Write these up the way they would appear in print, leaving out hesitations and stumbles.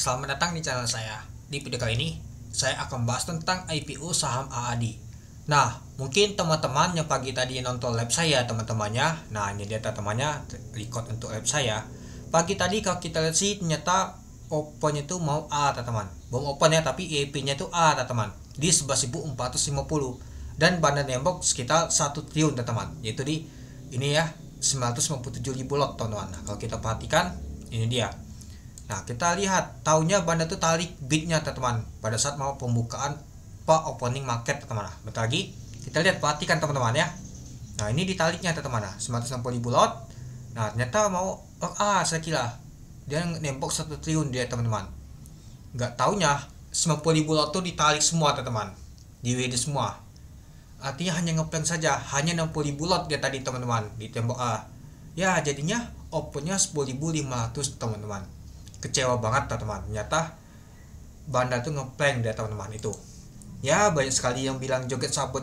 Selamat datang di channel saya. Di video kali ini, saya akan bahas tentang IPO saham AAD. Nah, mungkin teman-teman yang pagi tadi nonton live saya, teman-temannya. Nah, ini dia teman-temannya, record untuk live saya. Pagi tadi kalau kita lihat sih, ternyata opennya itu mau A, teman-teman. Belum open ya, tapi EIP-nya itu A, teman-teman. Di 11.450. Dan bandar nembok sekitar 1 triliun, teman-teman. Yaitu di, ini ya, 957.000 lot, teman-teman. Nah, kalau kita perhatikan, ini dia. Nah, kita lihat tahunya bandar itu tarik bidnya, teman-teman, pada saat mau pembukaan opening market, teman-teman. Bentar lagi kita lihat, perhatikan teman-teman ya. Nah, ini ditariknya, teman-teman. 960.000 lot. Nah, ternyata mau saya kira dia nembok 1 triliun dia, teman-teman. Nggak taunya 90.000 lot tuh ditarik semua, teman-teman. Di WD semua. Artinya hanya ngeplan saja, hanya 60.000 lot dia tadi, teman-teman, di tembok A. Ya, jadinya opennya 10.500, teman-teman. Kecewa banget, teman-teman. Ternyata bandar tuh ngeplank dia, teman-teman, itu. Ya, banyak sekali yang bilang joget sabol.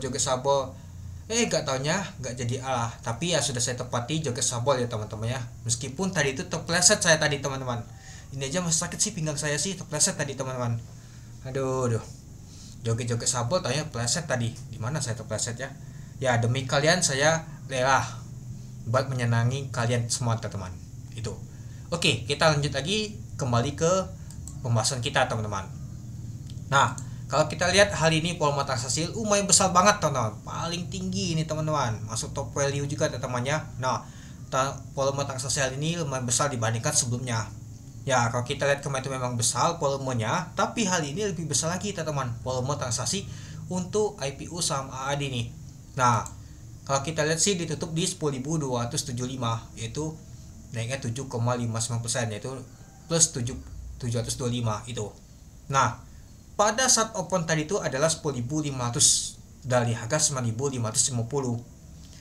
Gak taunya gak jadi Allah. Tapi ya sudah saya tepati joget sabol ya, teman-teman ya. Meskipun tadi itu terpleset saya tadi, teman-teman. Ini aja masih sakit sih pinggang saya sih, terpleset tadi, teman-teman. Aduh. Joget sabol tanya pleset tadi. Di mana saya terpleset ya? Ya, demi kalian saya rela buat menyenangi kalian semua, teman-teman. Itu. Oke, kita lanjut lagi kembali ke pembahasan kita, teman-teman. Nah, kalau kita lihat hari ini volume transaksi lumayan besar banget, teman-teman. Paling tinggi ini, teman-teman. Masuk top value juga, teman-teman ya. Nah, volume transaksi hari ini lumayan besar dibandingkan sebelumnya. Ya, kalau kita lihat kemarin itu memang besar volumenya, tapi hari ini lebih besar lagi, teman-teman. Volume transaksi untuk IPO saham AAD ini. Nah, kalau kita lihat sih ditutup di 10.275, yaitu naiknya 7,59%, yaitu plus 725 itu. Nah, pada saat open tadi itu adalah 10.500 dari harga 9.550.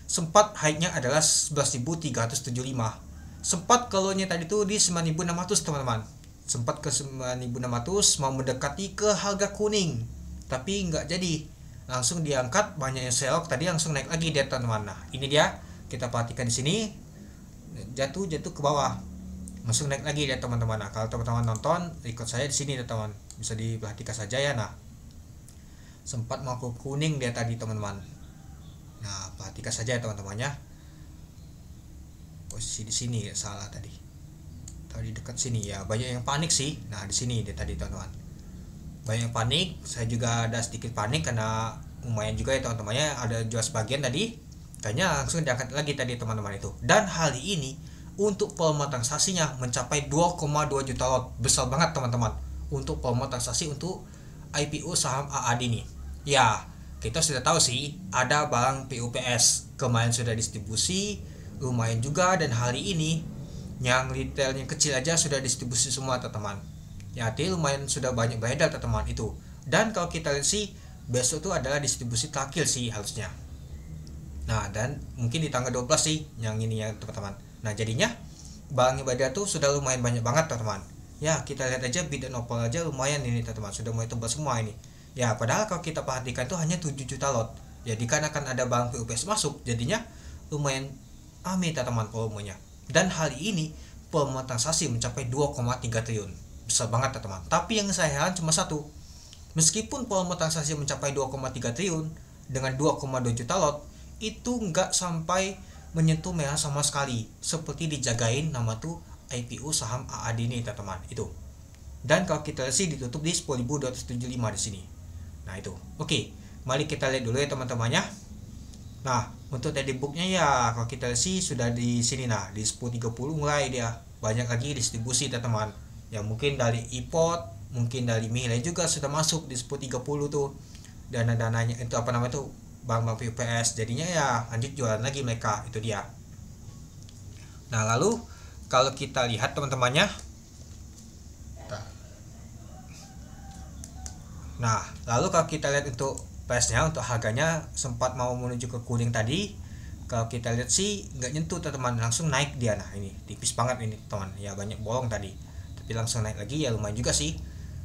Sempat high-nya adalah 11.375. Sempat keluarnya tadi itu di 9.600, teman-teman. Sempat ke 9.600, mau mendekati ke harga kuning, tapi nggak jadi. Langsung diangkat, banyak yang selok tadi, langsung naik lagi dia, teman-teman. Nah, ini dia, kita perhatikan di sini. Jatuh ke bawah, langsung naik lagi ya, teman-teman. Nah, kalau teman-teman nonton ikut saya di sini, teman-teman, bisa diperhatikan saja ya. Nah, sempat mau ke kuning dia tadi, teman-teman. Nah, perhatikan saja ya, teman-temannya. Posisi di sini ya, salah tadi dekat sini ya, banyak yang panik sih. Nah, di sini dia tadi, teman-teman, banyak yang panik. Saya juga ada sedikit panik karena lumayan juga ya, teman-temannya, ada jual sebagian tadi. Kayaknya langsung diangkat lagi tadi, teman-teman itu. Dan hari ini untuk volume transaksinya mencapai 2,2 juta lot. Besar banget, teman-teman, untuk volume transaksi untuk IPO saham AAD ini. Ya, kita sudah tahu sih ada barang PUPS kemarin sudah distribusi lumayan juga, dan hari ini yang retailnya kecil aja sudah distribusi semua, teman-teman. Ya, artinya lumayan sudah banyak beredar, teman-teman itu. Dan kalau kita lihat sih besok itu adalah distribusi terakhir sih harusnya. Nah, dan mungkin di tanggal 12 sih yang ini ya, teman-teman. Nah, jadinya barang ibadah tuh sudah lumayan banyak banget, teman-teman. Ya, kita lihat aja bid dan opal aja lumayan ini, teman-teman. Sudah mulai tebal semua ini. Ya, padahal kalau kita perhatikan tuh hanya 7 juta lot. Jadi kan akan ada barang PUPS masuk, jadinya lumayan ame, teman-teman, volumenya. Dan hari ini volume transaksi mencapai 2,3 triliun. Besar banget, teman-teman. Tapi yang saya heran cuma satu. Meskipun volume transaksi mencapai 2,3 triliun dengan 2,2 juta lot, itu nggak sampai menyentuh merah sama sekali, seperti dijagain nama tuh IPO saham AAD ini, teman-teman, itu. Dan kalau kita lihat sih ditutup di 10.275 di sini. Nah, itu. Oke, mari kita lihat dulu ya, teman-temannya. Nah, untuk tadi booknya ya, kalau kita lihat sih sudah di sini. Nah, di 10.30 mulai dia banyak lagi distribusi, teman-teman. Ya, mungkin dari iPod, mungkin dari Mirai juga sudah masuk di 10.30 tuh. Dana-dananya itu apa namanya tuh, bank PUPS. Jadinya ya lanjut jualan lagi mereka, itu dia. Nah, lalu kalau kita lihat, teman-temannya, nah, lalu kalau kita lihat untuk price-nya, untuk harganya sempat mau menuju ke kuning tadi. Kalau kita lihat sih nggak nyentuh, teman-teman, langsung naik dia. Nah, ini tipis banget ini, teman. Ya, banyak bolong tadi, tapi langsung naik lagi ya, lumayan juga sih.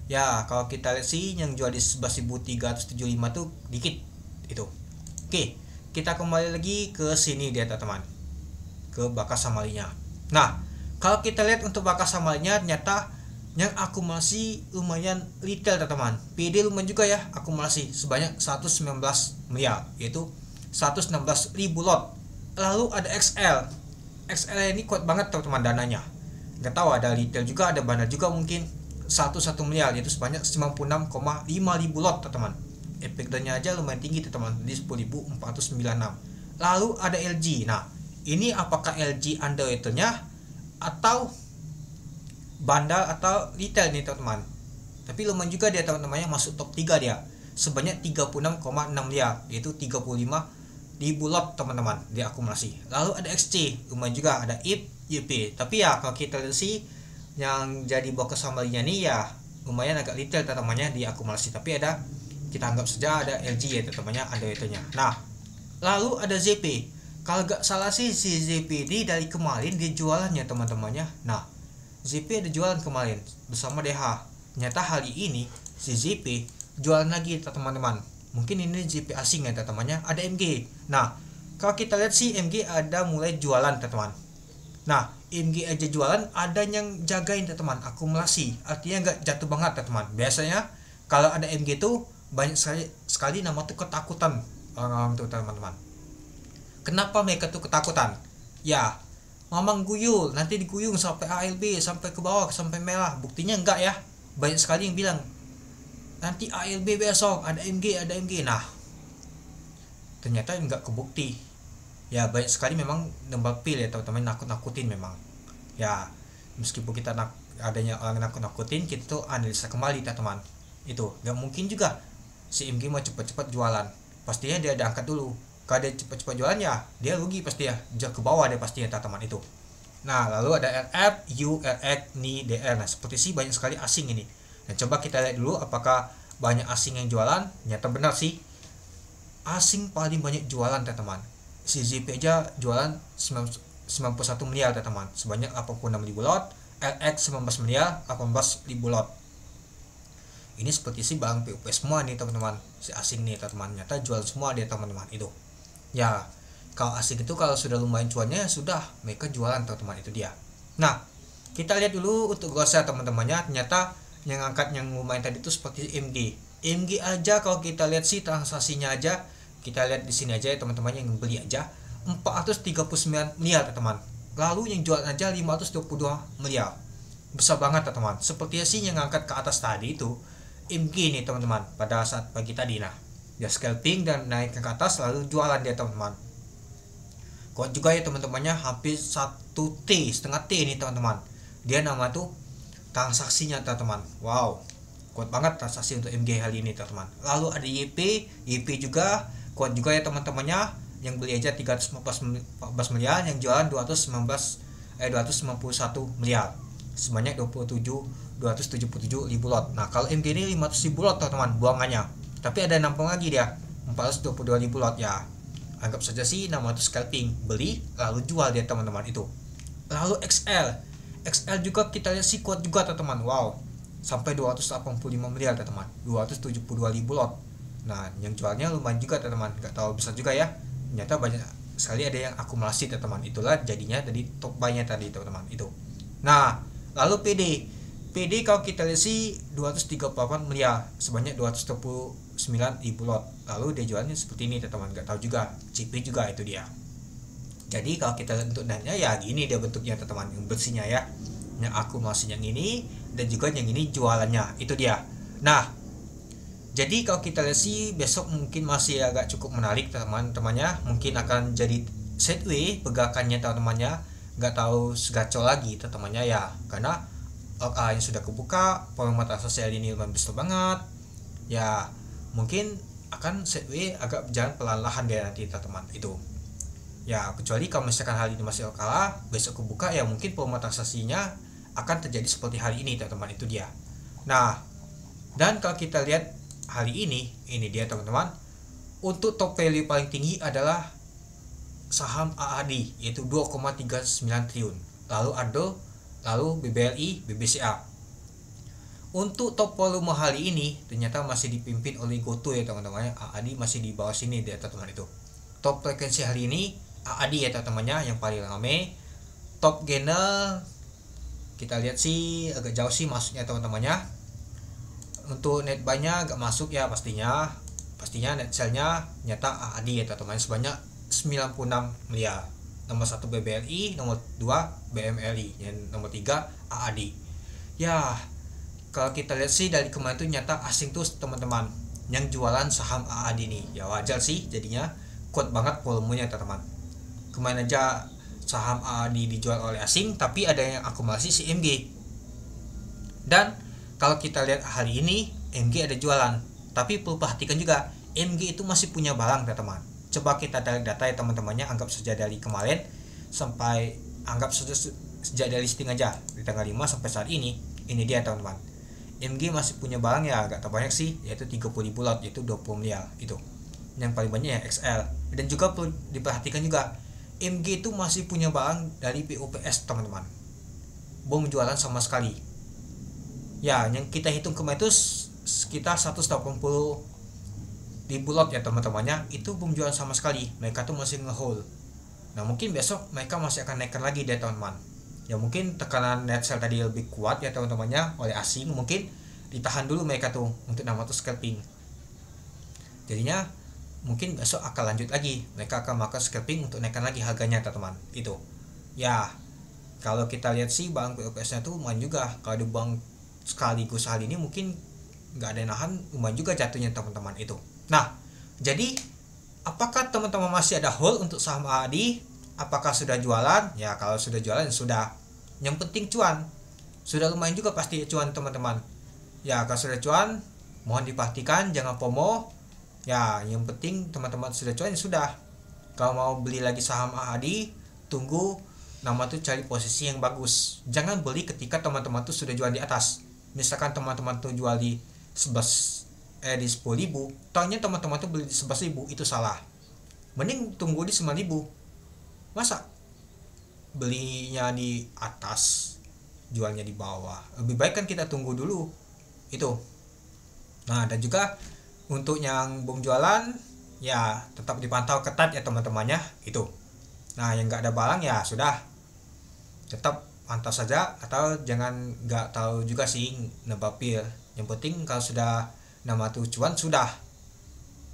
Ya, kalau kita lihat sih yang jual di 11.375 tuh dikit itu. Oke, kita kembali lagi ke sini dia, teman-teman, ke bakas samalinya. Nah, kalau kita lihat untuk bakas samalinya ternyata yang akumulasi lumayan retail teman-teman. PD lumayan juga ya, akumulasi sebanyak 119 miliar, yaitu 116 ribu lot. Lalu ada XL ini kuat banget teman-teman dananya. Nggak tahu, ada retail juga, ada bandar juga mungkin. 1 miliar, yaitu sebanyak 96,5 ribu lot teman-teman. Efek danya aja lumayan tinggi teman-teman, di 10.496. Lalu ada LG. Nah, ini apakah LG underrated-nya atau bandar atau retail nih teman-teman. Tapi lumayan juga dia teman-temannya, masuk top 3 dia. Sebanyak 36,6 miliar, yaitu 35 ribu lot teman-teman di akumulasi. Lalu ada XC, lumayan juga, ada IP, YP. Tapi ya kalau kita lihat sih yang jadi box summary-nya nih ya lumayan agak retail teman-temannya di akumulasi. Tapi ada, kita anggap saja ada LG ya teman-temannya, ada itunya. Nah, lalu ada ZP. Kalau gak salah sih si ZP ini dari kemarin dia jualannya teman-temannya. Nah, ZP ada jualan kemarin bersama DH. Ternyata hari ini si ZP jualan lagi teman-teman. Mungkin ini ZP asing ya teman-temannya. Ada MG. Nah, kalau kita lihat sih MG ada mulai jualan teman-teman. Nah, MG aja jualan, ada yang jagain teman-teman, akumulasi. Artinya nggak jatuh banget teman-teman. Biasanya kalau ada MG tuh banyak sekali nama tuh ketakutan orang-orang tuh teman-teman. Kenapa mereka tuh ketakutan? Ya, mamang guyul, nanti diguyung sampai ALB, sampai ke bawah, sampai merah. Buktinya enggak ya. Banyak sekali yang bilang nanti ALB besok ada MG. Nah, ternyata enggak kebukti. Ya, banyak sekali memang nembak pil ya teman-teman, nakut-nakutin memang. Ya, meskipun kita adanya orang nakut-nakutin, kita tuh analisa kembali teman-teman. Itu enggak mungkin juga si MG mau cepat-cepat jualan. Pastinya dia ada angkat dulu. Kalau dia cepat-cepat jualan ya dia rugi pasti ya, ke bawah dia pasti ya teman-teman itu. Nah, lalu ada RF, U, RX, NI, DR. Nah, seperti sih banyak sekali asing ini. Nah, coba kita lihat dulu apakah banyak asing yang jualan. Ternyata benar sih, asing paling banyak jualan teman-teman. Si ZP aja jualan 91 miliar teman-teman, sebanyak 86 ribu lot. RX 19 miliar, 18 ribu lot. Ini seperti sih barang PUP semua nih teman-teman, si asing nih teman-teman. Ternyata jual semua dia teman-teman itu. Ya, kalau asing itu kalau sudah lumayan cuannya sudah mereka jualan teman-teman, itu dia. Nah, kita lihat dulu untuk Gosa teman-temannya. Ternyata yang angkat yang lumayan tadi itu seperti MG aja kalau kita lihat sih transaksinya aja, kita lihat di sini aja ya teman-teman, yang beli aja 439 miliar teman-teman. Lalu yang jual aja 522 miliar. Besar banget teman-teman. Sepertinya sih yang angkat ke atas tadi itu MG nih teman-teman pada saat pagi tadi. Nah, dia scalping dan naik ke atas lalu jualan dia teman-teman. Kuat juga ya teman-temannya, hampir 1T, setengah T nih teman-teman. Dia nama tuh transaksinya teman-teman. Wow, kuat banget transaksi untuk MG hari ini teman-teman. Lalu ada YP juga kuat juga ya teman-temannya. Yang beli aja 314 miliar, yang jualan 291 miliar. Sebanyak 277 ribu lot. Nah, kalau MG ini 500 ribu lot teman-teman buangannya. Tapi ada nampung lagi dia 422 ribu lot ya. Anggap saja sih nama itu scalping, beli lalu jual dia teman-teman itu. Lalu XL juga kita lihat sih kuat juga teman-teman. Wow, sampai 285 miliar teman-teman, 272 ribu lot. Nah, yang jualnya lumayan juga teman-teman, nggak tahu besar juga ya. Ternyata banyak sekali ada yang akumulasi teman-teman. Itulah jadinya tadi top buy-nya tadi teman-teman itu. Nah, lalu PD kalau kita lihat sih 238 miliar, sebanyak 229 ribu lot. Lalu dia jualnya seperti ini teman-teman, nggak tahu juga. CP juga itu dia. Jadi kalau kita lihat untuk dananya ya gini dia bentuknya teman-teman, yang bersihnya ya. Yang akumulasi yang ini dan juga yang ini jualannya, itu dia. Nah, jadi kalau kita lihat sih besok mungkin masih agak cukup menarik teman-temannya. Mungkin akan jadi sideways pergerakannya teman-temannya. Nggak tahu segacor lagi teman-temannya ya, karena yang sudah kebuka, volume transaksi ini lumayan besar banget. Ya, mungkin akan sideways agak berjalan pelan-lahan dia nanti teman-teman itu. Ya, kecuali kalau misalkan hari ini masih kalah, besok kebuka ya mungkin volume transaksinya akan terjadi seperti hari ini teman-teman, itu dia. Nah, dan kalau kita lihat hari ini dia teman-teman, untuk top value paling tinggi adalah saham AAD yaitu 2,39 triliun. Lalu BBLI, BBCA. Untuk top volume hari ini ternyata masih dipimpin oleh GoTo ya teman-teman. AAD masih di bawah sini dia teman-teman itu. Top frekuensi hari ini AAD ya teman-temannya yang paling ramai. Top gainer kita lihat sih agak jauh sih masuknya teman-temannya. Untuk net buy-nya agak masuk ya pastinya net sell-nya nyata AAD ya teman-teman, sebanyak 96 miliar. Nomor 1 BBLI, nomor 2 BMLI, dan nomor 3 AAD. Ya, kalau kita lihat sih dari kemarin tuh nyata asing tuh teman-teman yang jualan saham AAD ini. Ya wajar sih jadinya kuat banget volumenya teman-teman. Kemarin aja saham AAD dijual oleh asing, tapi ada yang akumulasi si MG. Dan kalau kita lihat hari ini MG ada jualan, tapi perlu perhatikan juga MG itu masih punya barang teman-teman. Coba kita tarik data ya teman-temannya, anggap saja dari kemarin sampai anggap saja sejak dari listing aja di tanggal 5 sampai saat ini dia teman-teman. MG masih punya barang ya agak terbanyak sih, yaitu 30.000 lot, yaitu 20 miliar itu. Yang paling banyak ya XL. Dan juga perlu diperhatikan juga MG itu masih punya barang dari POPS teman-teman, belum jualan sama sekali. Ya, yang kita hitung kemarin itu sekitar 180.000 lot ya teman-temannya, itu belum jualan sama sekali. Mereka tuh masih ngehold. Nah mungkin besok mereka masih akan naikkan lagi deh teman-teman. Ya mungkin tekanan net sell tadi lebih kuat ya teman-temannya oleh asing, mungkin ditahan dulu mereka tuh untuk nama tuh scalping. Jadinya mungkin besok akan lanjut lagi, mereka akan melakukan scalping untuk naikkan lagi harganya teman-teman. Itu ya, kalau kita lihat sih bank POPS nya tuh lumayan juga. Kalau di bank sekaligus hal ini mungkin nggak ada yang nahan, lumayan juga jatuhnya teman-teman itu. Nah jadi apakah teman-teman masih ada hold untuk saham AAD? Apakah sudah jualan? Ya kalau sudah jualan sudah, yang penting cuan. Sudah lumayan juga pasti cuan teman-teman. Ya kalau sudah cuan mohon diperhatikan, jangan FOMO. Ya yang penting teman-teman sudah cuan ya sudah. Kalau mau beli lagi saham AAD, tunggu nama tuh cari posisi yang bagus. Jangan beli ketika teman-teman tuh sudah jual di atas. Misalkan teman-teman tuh jual di 10.000, taunya teman-teman tuh beli di 11.000, itu salah. Mending tunggu di 9.000. Masa belinya di atas, jualnya di bawah? Lebih baik kan kita tunggu dulu itu. Nah dan juga untuk yang belum jualan ya tetap dipantau ketat ya teman-temannya itu. Nah yang nggak ada barang ya sudah, tetap pantau saja, atau jangan nggak tahu juga sih nebapil. Yang penting kalau sudah nama tuh cuan sudah,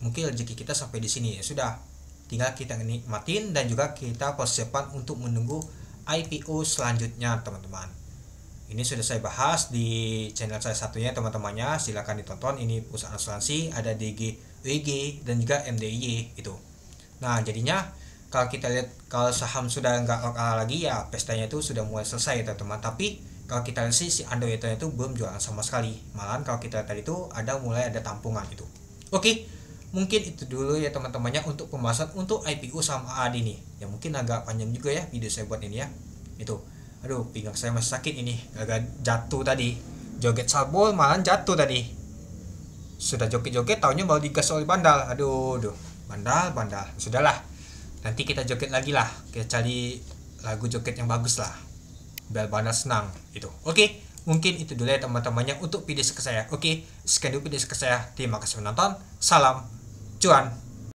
mungkin rezeki kita sampai di sini ya sudah, tinggal kita nikmatin dan juga kita persiapan untuk menunggu IPO selanjutnya teman-teman. Ini sudah saya bahas di channel saya satunya teman-temannya, silahkan ditonton. Ini perusahaan asuransi, ada DG, WG dan juga MDIY itu. Nah jadinya kalau kita lihat kalau saham sudah nggak lokal lagi ya pestanya itu sudah mulai selesai teman-teman. Tapi kalau kita lihat sih si Android itu belum jualan sama sekali, malahan kalau kita lihat tadi itu mulai ada tampungan itu. Oke, mungkin itu dulu ya teman-temannya untuk pembahasan untuk IPO saham AAD ini. Ya mungkin agak panjang juga ya video saya buat ini ya. Itu. Aduh, pinggang saya masih sakit ini, agak jatuh tadi. Joget sabol malahan jatuh tadi. Sudah joget-joget taunya baru digas oleh bandal. Aduh, bandal. Sudahlah. Nanti kita joget lagi lah. Kita cari lagu joget yang bagus lah, biar bandal senang itu. Oke, mungkin itu dulu ya teman-temannya untuk video saya. Oke, sekian dulu video saya. Terima kasih menonton. Salam cuan.